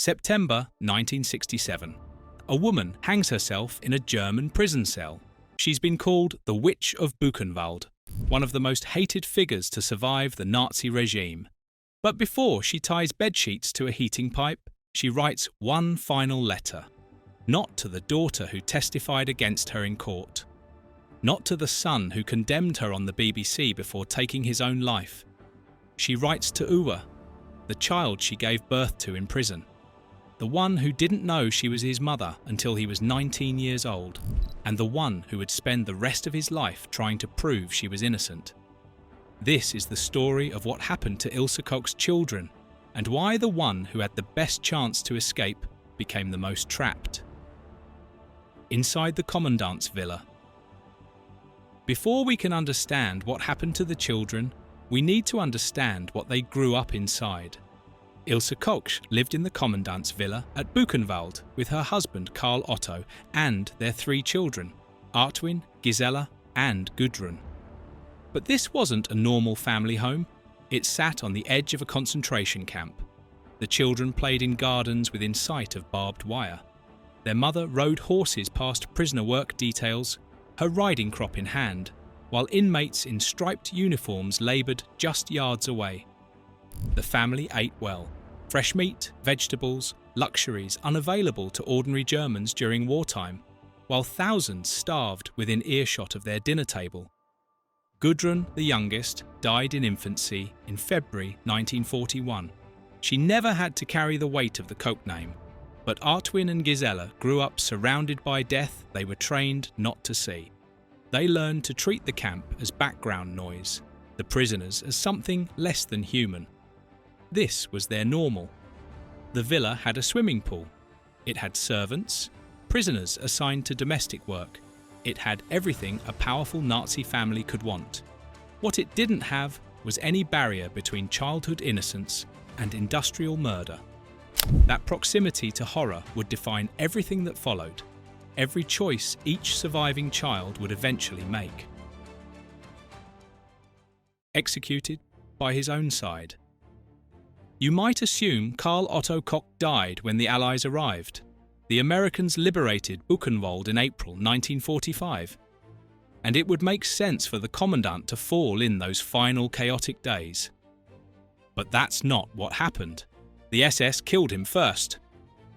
September 1967. A woman hangs herself in a German prison cell. She's been called the Witch of Buchenwald, one of the most hated figures to survive the Nazi regime. But before she ties bedsheets to a heating pipe, she writes one final letter. Not to the daughter who testified against her in court. Not to the son who condemned her on the BBC before taking his own life. She writes to Uwe, the child she gave birth to in prison. The one who didn't know she was his mother until he was 19 years old, and the one who would spend the rest of his life trying to prove she was innocent. This is the story of what happened to Ilse Koch's children, and why the one who had the best chance to escape became the most trapped. Inside the Commandant's villa. Before we can understand what happened to the children, we need to understand what they grew up inside. Ilse Koch lived in the Commandant's villa at Buchenwald with her husband Karl-Otto and their 3 children, Artwin, Gisela and Gudrun. But this wasn't a normal family home. It sat on the edge of a concentration camp. The children played in gardens within sight of barbed wire. Their mother rode horses past prisoner work details, her riding crop in hand, while inmates in striped uniforms laboured just yards away. The family ate well. Fresh meat, vegetables, luxuries unavailable to ordinary Germans during wartime, while thousands starved within earshot of their dinner table. Gudrun, the youngest, died in infancy in February 1941. She never had to carry the weight of the Koch name, but Artwin and Gisela grew up surrounded by death they were trained not to see. They learned to treat the camp as background noise, the prisoners as something less than human. This was their normal. The villa had a swimming pool. It had servants, prisoners assigned to domestic work. It had everything a powerful Nazi family could want. What it didn't have was any barrier between childhood innocence and industrial murder. That proximity to horror would define everything that followed, every choice each surviving child would eventually make. Executed by his own side. You might assume Karl-Otto Koch died when the Allies arrived. The Americans liberated Buchenwald in April 1945. And it would make sense for the Commandant to fall in those final chaotic days. But that's not what happened. The SS killed him first.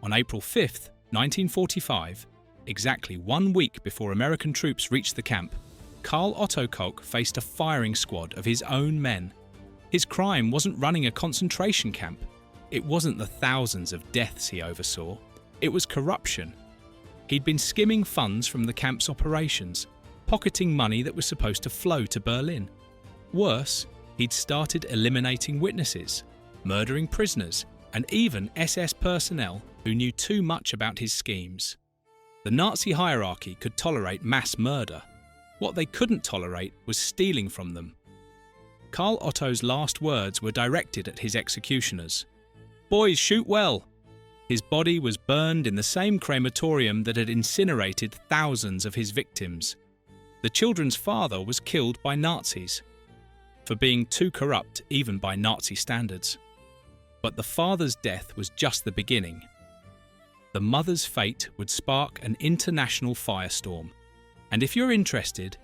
On April 5th, 1945, exactly 1 week before American troops reached the camp, Karl-Otto Koch faced a firing squad of his own men. His crime wasn't running a concentration camp. It wasn't the thousands of deaths he oversaw. It was corruption. He'd been skimming funds from the camp's operations, pocketing money that was supposed to flow to Berlin. Worse, he'd started eliminating witnesses, murdering prisoners, and even SS personnel who knew too much about his schemes. The Nazi hierarchy could tolerate mass murder. What they couldn't tolerate was stealing from them. Karl-Otto's last words were directed at his executioners. "Boys, shoot well!" His body was burned in the same crematorium that had incinerated thousands of his victims. The children's father was killed by Nazis for being too corrupt even by Nazi standards. But the father's death was just the beginning. The mother's fate would spark an international firestorm. And if you're interested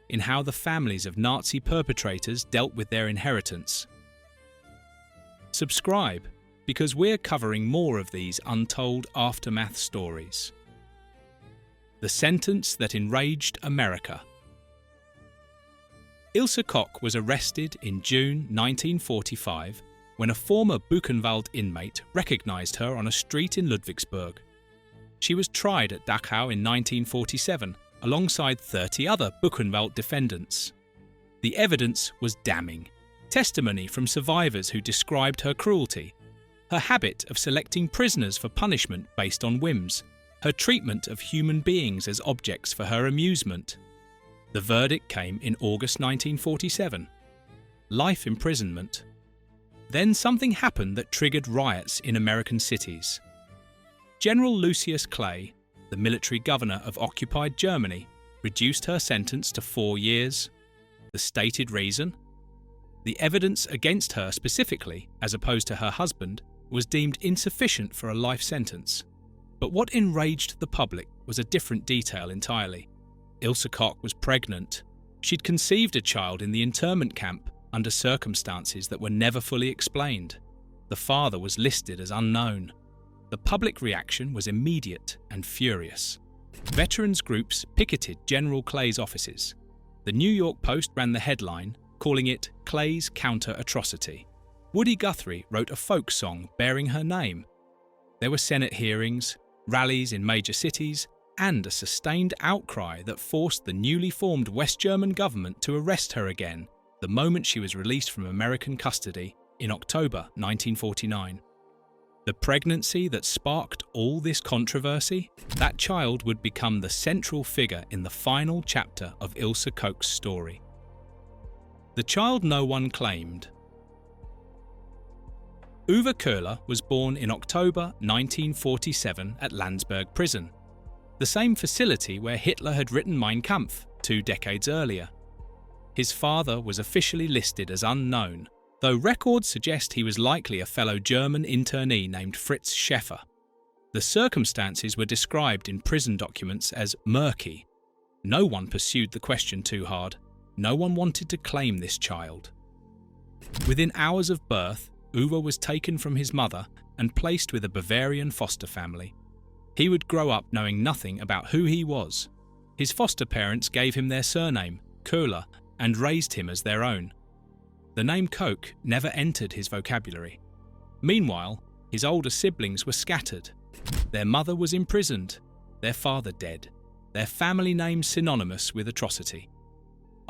in how the families of Nazi perpetrators dealt with their inheritance, subscribe, because we're covering more of these untold aftermath stories. The sentence that enraged America. Ilse Koch was arrested in June 1945 when a former Buchenwald inmate recognized her on a street in Ludwigsburg. She was tried at Dachau in 1947 alongside 30 other Buchenwald defendants. The evidence was damning. Testimony from survivors who described her cruelty, her habit of selecting prisoners for punishment based on whims, her treatment of human beings as objects for her amusement. The verdict came in August 1947. Life imprisonment. Then something happened that triggered riots in American cities. General Lucius Clay, the military governor of occupied Germany, reduced her sentence to 4 years. The stated reason? The evidence against her specifically, as opposed to her husband, was deemed insufficient for a life sentence. But what enraged the public was a different detail entirely. Ilse Koch was pregnant. She'd conceived a child in the internment camp under circumstances that were never fully explained. The father was listed as unknown. The public reaction was immediate and furious. Veterans groups picketed General Clay's offices. The New York Post ran the headline, calling it Clay's counter-atrocity. Woody Guthrie wrote a folk song bearing her name. There were Senate hearings, rallies in major cities, and a sustained outcry that forced the newly formed West German government to arrest her again the moment she was released from American custody in October 1949. The pregnancy that sparked all this controversy, that child would become the central figure in the final chapter of Ilse Koch's story. The child no one claimed. Uwe Köhler was born in October 1947 at Landsberg prison, the same facility where Hitler had written Mein Kampf 2 decades earlier. His father was officially listed as unknown, though records suggest he was likely a fellow German internee named Fritz Schäffer. The circumstances were described in prison documents as murky. No one pursued the question too hard. No one wanted to claim this child. Within hours of birth, Uwe was taken from his mother and placed with a Bavarian foster family. He would grow up knowing nothing about who he was. His foster parents gave him their surname, Köhler, and raised him as their own. The name Koch never entered his vocabulary. Meanwhile, his older siblings were scattered. Their mother was imprisoned, their father dead, their family name synonymous with atrocity.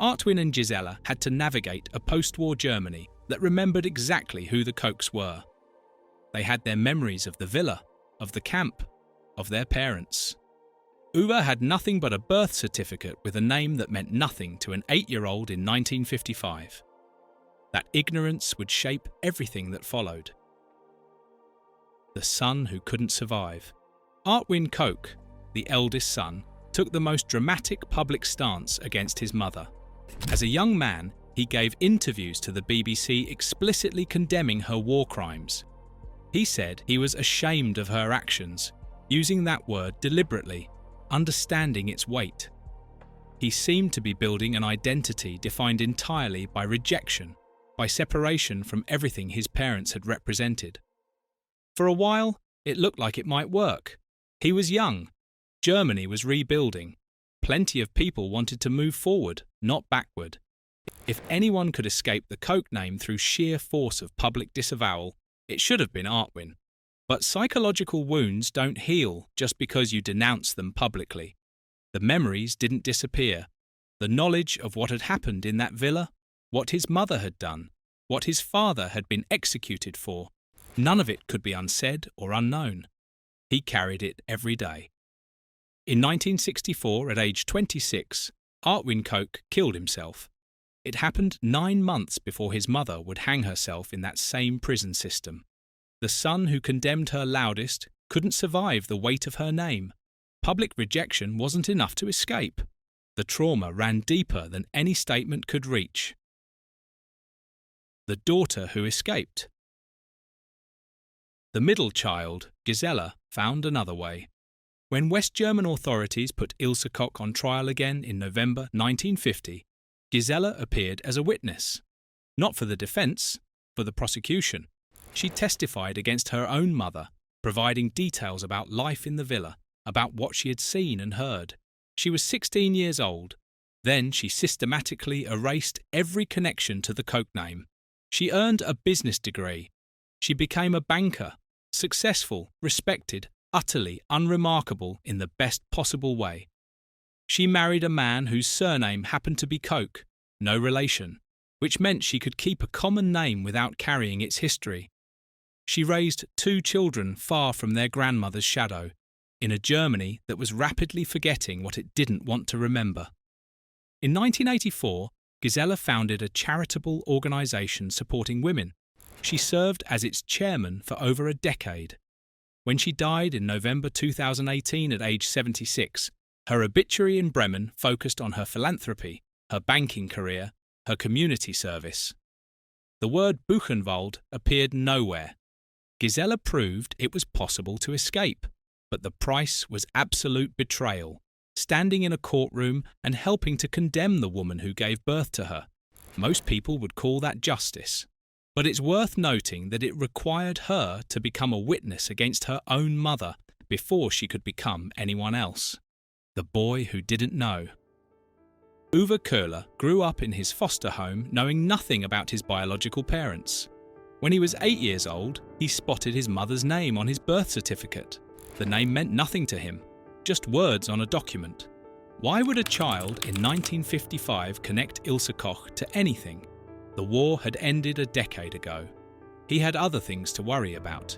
Artwin and Gisela had to navigate a post-war Germany that remembered exactly who the Kochs were. They had their memories of the villa, of the camp, of their parents. Uwe had nothing but a birth certificate with a name that meant nothing to an 8-year-old in 1955. That ignorance would shape everything that followed. The son who couldn't survive. Artwin Koch, the eldest son, took the most dramatic public stance against his mother. As a young man, he gave interviews to the BBC explicitly condemning her war crimes. He said he was ashamed of her actions, using that word deliberately, understanding its weight. He seemed to be building an identity defined entirely by rejection, by separation from everything his parents had represented. For a while, it looked like it might work. He was young. Germany was rebuilding. Plenty of people wanted to move forward, not backward. If anyone could escape the Koch name through sheer force of public disavowal, it should have been Artwin. But psychological wounds don't heal just because you denounce them publicly. The memories didn't disappear. The knowledge of what had happened in that villa, what his mother had done, what his father had been executed for, none of it could be unsaid or unknown. He carried it every day. In 1964, at age 26, Artwin Koch killed himself. It happened 9 months before his mother would hang herself in that same prison system. The son who condemned her loudest couldn't survive the weight of her name. Public rejection wasn't enough to escape. The trauma ran deeper than any statement could reach. The daughter who escaped. The middle child, Gisela, found another way. When West German authorities put Ilse Koch on trial again in November 1950, Gisela appeared as a witness. Not for the defence, for the prosecution. She testified against her own mother, providing details about life in the villa, about what she had seen and heard. She was 16 years old. Then she systematically erased every connection to the Koch name. She earned a business degree. She became a banker, successful, respected, utterly unremarkable in the best possible way. She married a man whose surname happened to be Koch, no relation, which meant she could keep a common name without carrying its history. She raised 2 children far from their grandmother's shadow, in a Germany that was rapidly forgetting what it didn't want to remember. In 1984, Gisela founded a charitable organisation supporting women. She served as its chairman for over a decade. When she died in November 2018 at age 76, her obituary in Bremen focused on her philanthropy, her banking career, her community service. The word Buchenwald appeared nowhere. Gisela proved it was possible to escape, but the price was absolute betrayal, standing in a courtroom and helping to condemn the woman who gave birth to her. Most people would call that justice. But it's worth noting that it required her to become a witness against her own mother before she could become anyone else. The boy who didn't know. Uwe Köhler grew up in his foster home knowing nothing about his biological parents. When he was 8 years old, he spotted his mother's name on his birth certificate. The name meant nothing to him, just words on a document. Why would a child in 1955 connect Ilse Koch to anything? The war had ended a decade ago. He had other things to worry about.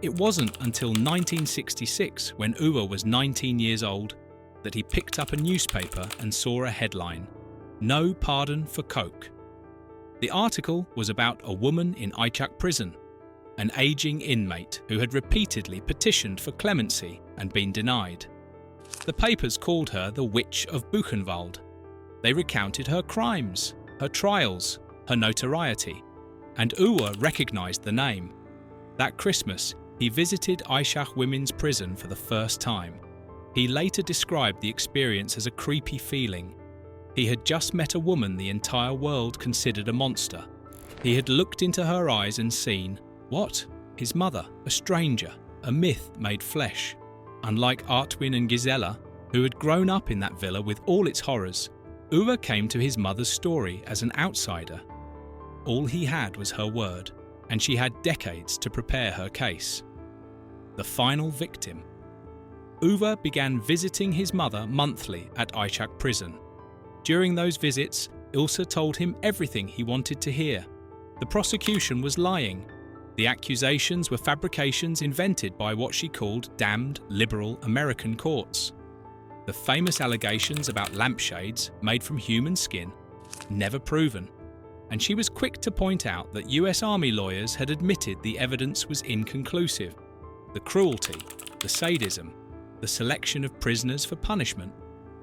It wasn't until 1966, when Uwe was 19 years old, that he picked up a newspaper and saw a headline, "No Pardon for Koch." The article was about a woman in Eichach prison, an aging inmate who had repeatedly petitioned for clemency and been denied. The papers called her the Witch of Buchenwald. They recounted her crimes, her trials, her notoriety, and Uwe recognized the name. That Christmas, he visited Eichach Women's Prison for the first time. He later described the experience as a creepy feeling. He had just met a woman the entire world considered a monster. He had looked into her eyes and seen, what? His mother, a stranger, a myth made flesh. Unlike Artwin and Gisela, who had grown up in that villa with all its horrors, Uwe came to his mother's story as an outsider. All he had was her word, and she had decades to prepare her case. The final victim. Uwe began visiting his mother monthly at Eichach prison. During those visits, Ilse told him everything he wanted to hear. The prosecution was lying. The accusations were fabrications invented by what she called damned liberal American courts. The famous allegations about lampshades made from human skin, never proven. And she was quick to point out that US Army lawyers had admitted the evidence was inconclusive. The cruelty, the sadism, the selection of prisoners for punishment,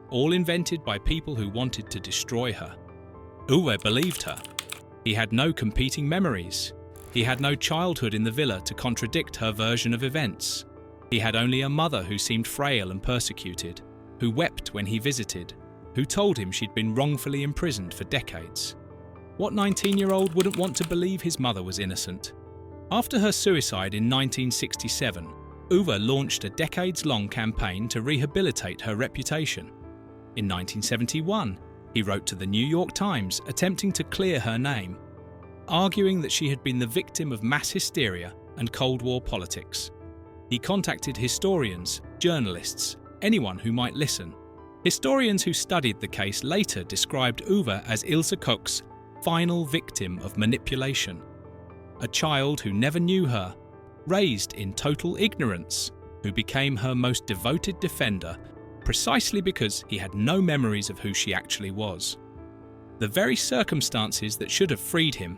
all invented by people who wanted to destroy her. Uwe believed her. He had no competing memories. He had no childhood in the villa to contradict her version of events. He had only a mother who seemed frail and persecuted, who wept when he visited, who told him she'd been wrongfully imprisoned for decades. What 19-year-old wouldn't want to believe his mother was innocent? After her suicide in 1967, Uwe launched a decades-long campaign to rehabilitate her reputation. In 1971, he wrote to the New York Times attempting to clear her name, arguing that she had been the victim of mass hysteria and Cold War politics. He contacted historians, journalists, anyone who might listen. Historians who studied the case later described Uwe as Ilse Koch's final victim of manipulation, a child who never knew her, raised in total ignorance, who became her most devoted defender precisely because he had no memories of who she actually was. The very circumstances that should have freed him,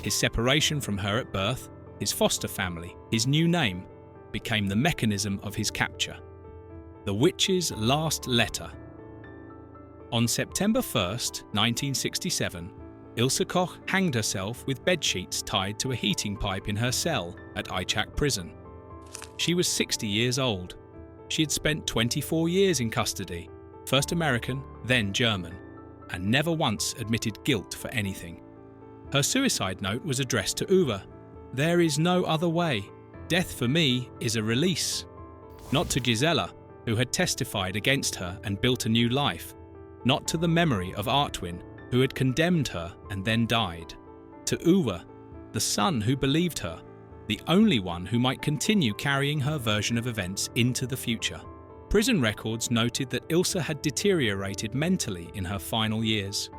his separation from her at birth, his foster family, his new name, became the mechanism of his capture. The Witch's Last Letter. On September 1st, 1967, Ilse Koch hanged herself with bedsheets tied to a heating pipe in her cell at Eichach prison. She was 60 years old. She had spent 24 years in custody, first American, then German, and never once admitted guilt for anything. Her suicide note was addressed to Uwe. "There is no other way. Death for me is a release." Not to Gisela, who had testified against her and built a new life. Not to the memory of Artwin, who had condemned her and then died. To Uwe, the son who believed her, the only one who might continue carrying her version of events into the future. Prison records noted that Ilse had deteriorated mentally in her final years.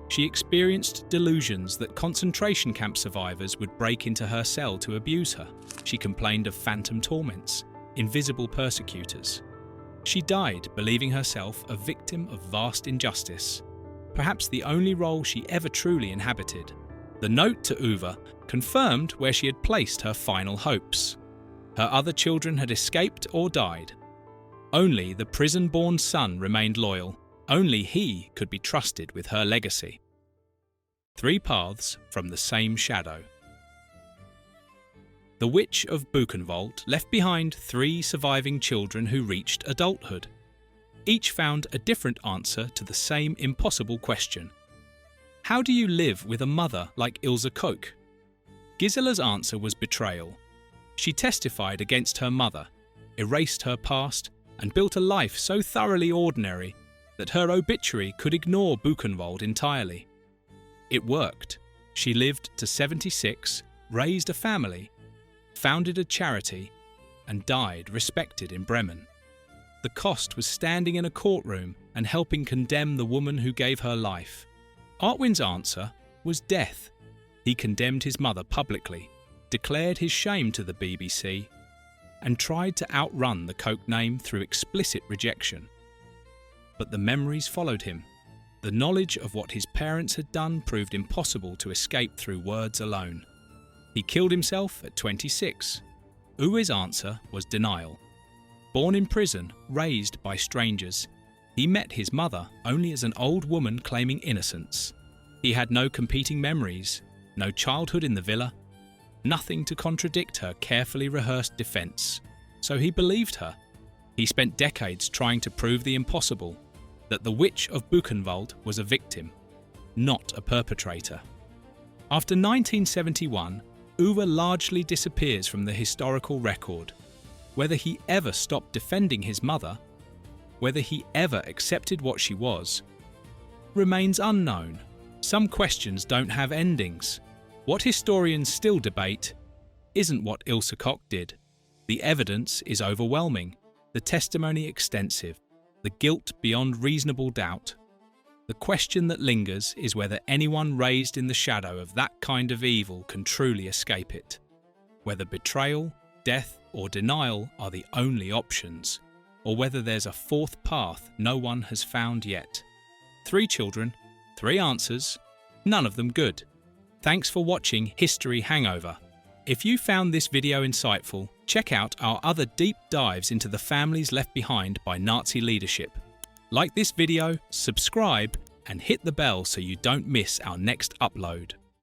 She experienced delusions that concentration camp survivors would break into her cell to abuse her. She complained of phantom torments, invisible persecutors. She died believing herself a victim of vast injustice, perhaps the only role she ever truly inhabited. The note to Uwe confirmed where she had placed her final hopes. Her other children had escaped or died. Only the prison-born son remained loyal. Only he could be trusted with her legacy. 3 paths from the same shadow. The Witch of Buchenwald left behind 3 surviving children who reached adulthood. Each found a different answer to the same impossible question. How do you live with a mother like Ilse Koch? Gisela's answer was betrayal. She testified against her mother, erased her past, and built a life so thoroughly ordinary that her obituary could ignore Buchenwald entirely. It worked. She lived to 76, raised a family, founded a charity, and died respected in Bremen. The cost was standing in a courtroom and helping condemn the woman who gave her life. Artwin's answer was death. He condemned his mother publicly, declared his shame to the BBC, and tried to outrun the Koch name through explicit rejection. But the memories followed him. The knowledge of what his parents had done proved impossible to escape through words alone. He killed himself at 26. Uwe's answer was denial. Born in prison, raised by strangers, he met his mother only as an old woman claiming innocence. He had no competing memories, no childhood in the villa, nothing to contradict her carefully rehearsed defense. So he believed her. He spent decades trying to prove the impossible, that the Witch of Buchenwald was a victim, not a perpetrator. After 1971, Uwe largely disappears from the historical record. Whether he ever stopped defending his mother, whether he ever accepted what she was, remains unknown. Some questions don't have endings. What historians still debate isn't what Ilse Koch did. The evidence is overwhelming, the testimony extensive, the guilt beyond reasonable doubt. The question that lingers is whether anyone raised in the shadow of that kind of evil can truly escape it. Whether betrayal, death, or denial are the only options, or whether there's a fourth path no one has found yet. 3 children, 3 answers, none of them good. Thanks for watching History Hangover. If you found this video insightful, check out our other deep dives into the families left behind by Nazi leadership. Like this video, subscribe, and hit the bell so you don't miss our next upload.